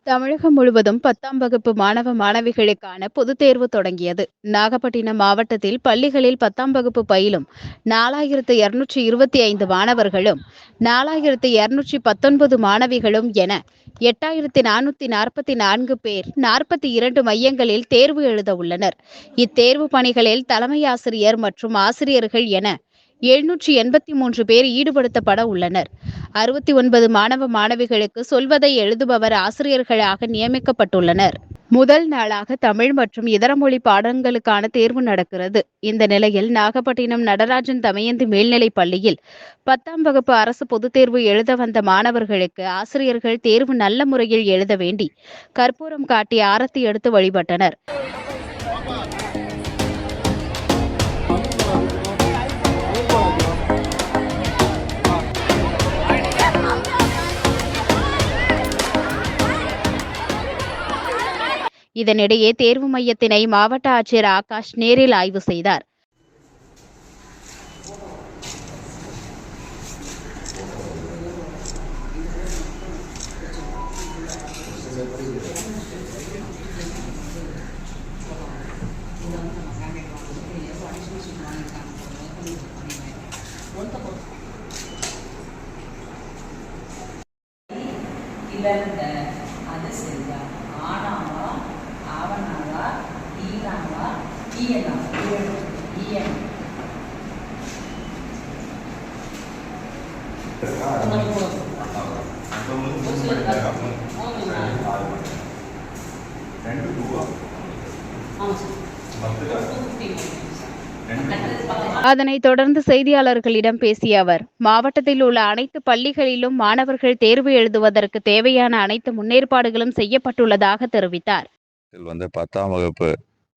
தமிழகம் முழுவதும் 10ஆம் வகுப்பு மாணவ மாணவிகளுக்கான பொதுத் தேர்வு தொடங்கியது. நாகப்பட்டினம் மாவட்டத்தில் பள்ளிகளில் 10ஆம் வகுப்பு பயிலும் 4225 மாணவர்களும் 4219 மாணவிகளும் என 8444 பேர் 42 மையங்களில் தேர்வு எழுத உள்ளனர். இத்தேர்வு பணிகளில் தலைமை ஆசிரியர் மற்றும் ஆசிரியர்கள் என 783 பேர் ஈடுபடுத்தப்பட உள்ளனர். 69 மாணவ மாணவிகளுக்கு சொல்வதை எழுதுபவர் ஆசிரியர்களாக நியமிக்கப்பட்டுள்ளனர். முதல் நாளாக தமிழ் மற்றும் இதர மொழி பாடங்களுக்கான தேர்வு நடக்கிறது. இந்த நிலையில் நாகப்பட்டினம் நடராஜன் தமயந்தி மேல்நிலைப் பள்ளியில் 10ஆம் வகுப்பு அரசு பொதுத் தேர்வு எழுத வந்த மாணவர்களுக்கு ஆசிரியர்கள் தேர்வு நல்ல முறையில் எழுத வேண்டி கற்பூரம் காட்டி ஆரத்தி எடுத்து வழிபட்டனர். இதனிடையே தேர்வு மையத்தினை மாவட்ட ஆட்சியர் ஆகாஷ் நேரில் ஆய்வு செய்தார். அதனைத் தொடர்ந்து செய்தியாளர்களிடம் பேசிய அவர், மாவட்டத்தில் உள்ள அனைத்து பள்ளிகளிலும் மாணவர்கள் தேர்வு எழுதுவதற்கு தேவையான அனைத்து முன்னேற்பாடுகளும் செய்யப்பட்டுள்ளதாக தெரிவித்தார். 10ஆம் வகுப்பு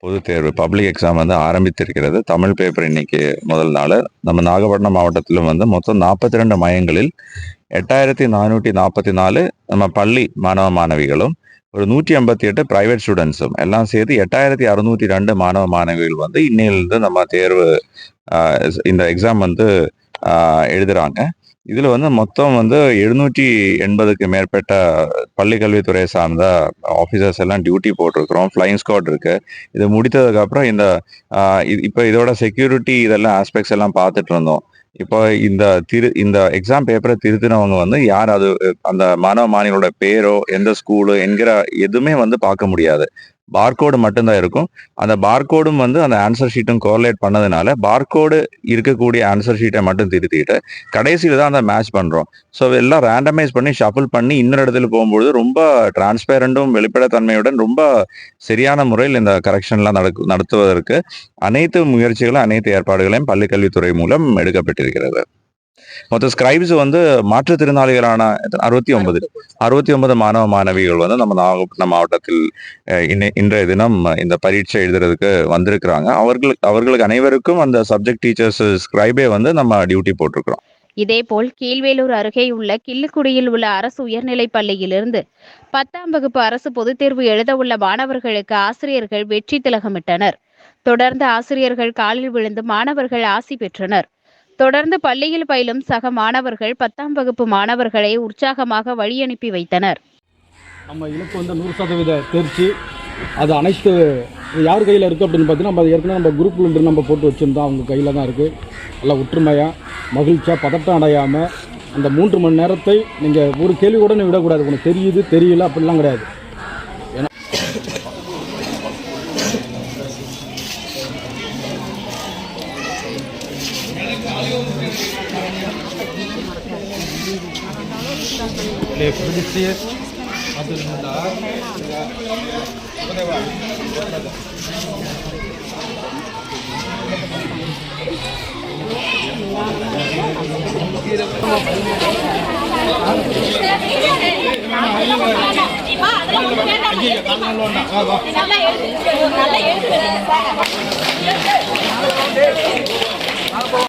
பொதுத் தேர்வு பப்ளிக் எக்ஸாம் ஆரம்பித்திருக்கிறது. தமிழ் பேப்பர் இன்னைக்கு முதல் நாள். நம்ம நாகப்பட்டினம் மாவட்டத்திலும் மொத்தம் 42 மையங்களில் 8444 நம்ம பள்ளி மாணவ மாணவிகளும் ஒரு 188 பிரைவேட் ஸ்டூடெண்ட்ஸும் எல்லாம் சேர்த்து 8602 மாணவ மாணவிகள் இன்னையிலிருந்து நம்ம தேர்வு இந்த எக்ஸாம் எழுதுறாங்க. இதுல மொத்தம் 780க்கு மேற்பட்ட பள்ளி கல்வித்துறை சார்ந்த ஆஃபீஸர்ஸ் எல்லாம் டியூட்டி போட்டிருக்கிறோம். ஃப்ளைங் ஸ்குவாட் இருக்கு. இது முடித்ததுக்கு அப்புறம் இப்போ இதோட செக்யூரிட்டி இதெல்லாம் ஆஸ்பெக்ட்ஸ் எல்லாம் பார்த்துட்டு இருந்தோம். இப்போ இந்த எக்ஸாம் பேப்பரை திருத்தினவங்க யார், அது அந்த மாணவ மாணவிகளோட பேரோ எந்த ஸ்கூலு என்கிற எதுவுமே பார்க்க முடியாது. பார்கோடு மட்டும்தான் இருக்கும். அந்த பார்கோடும் அந்த ஆன்சர் ஷீட்டும் கோரிலேட் பண்ணதுனால பார்கோடு இருக்கக்கூடிய ஆன்சர் ஷீட்டை மட்டும் திருத்திட்டு கடைசியில தான் அந்த மேட்ச் பண்றோம். ஸோ எல்லாம் ரேண்டமைஸ் பண்ணி ஷஃபிள் பண்ணி இன்னொரு இடத்துல போகும்பொழுது ரொம்ப டிரான்ஸ்பேரண்டும் வெளிப்படைத்தன்மையுடன் ரொம்ப சரியான முறையில் இந்த கரெக்ஷன்லாம் நடத்துவதற்கு அனைத்து முயற்சிகளும் அனைத்து ஏற்பாடுகளையும் பள்ளிக்கல்வித்துறை மூலம் எடுக்கப்பட்டிருக்கிறது. மொத்த ஸ்கிரைப்ஸ் மாற்றுத்திறனாளிகளான 69 மாணவ மாணவிகள் நம்ம நாகப்பட்டினம் மாவட்டத்தில் இன்றைய தினம் இந்த பரீட்சை எழுதுறதுக்கு வந்திருக்கிறாங்க. அவர்களுக்கு அனைவருக்கும் அந்த சப்ஜெக்ட் டீச்சர்ஸ் ஸ்கிரைபே நம்ம டியூட்டி போட்டிருக்கிறோம். இதேபோல் கீழ்வேலூர் அருகே உள்ள கிள்ளுக்குடியில் உள்ள அரசு உயர்நிலைப் பள்ளியிலிருந்து 10ஆம் வகுப்பு அரசு பொதுத் தேர்வு எழுத உள்ள மாணவர்களுக்கு ஆசிரியர்கள் வெற்றி திலகமிட்டனர். தொடர்ந்து ஆசிரியர்கள் காலில் விழுந்து மாணவர்கள் ஆசி பெற்றனர். தொடர்ந்து பள்ளியில் பயிலும் சக மாணவர்கள் 10ஆம் வகுப்பு மாணவர்களை உற்சாகமாக வழியனுப்பி வைத்தனர். நம்ம இலக்கு 100% தேர்ச்சி. அது அனைத்து யார் கையில் இருக்குது அப்படின்னு பார்த்தீங்கன்னா, நம்ம ஏற்கனவே நம்ம குரூப்லேருந்து நம்ம போட்டு வச்சுருந்தோம். அவங்க கையில் தான் இருக்குது. நல்லா ஒற்றுமையாக மகிழ்ச்சியாக பதட்டம் அடையாமல் அந்த 3 மணி நேரத்தை நீங்கள் ஒரு கேள்வி கூட விடக்கூடாது. உனக்கு தெரியுது தெரியல அப்படிலாம் கிடையாது. ஏன்னா நல்லா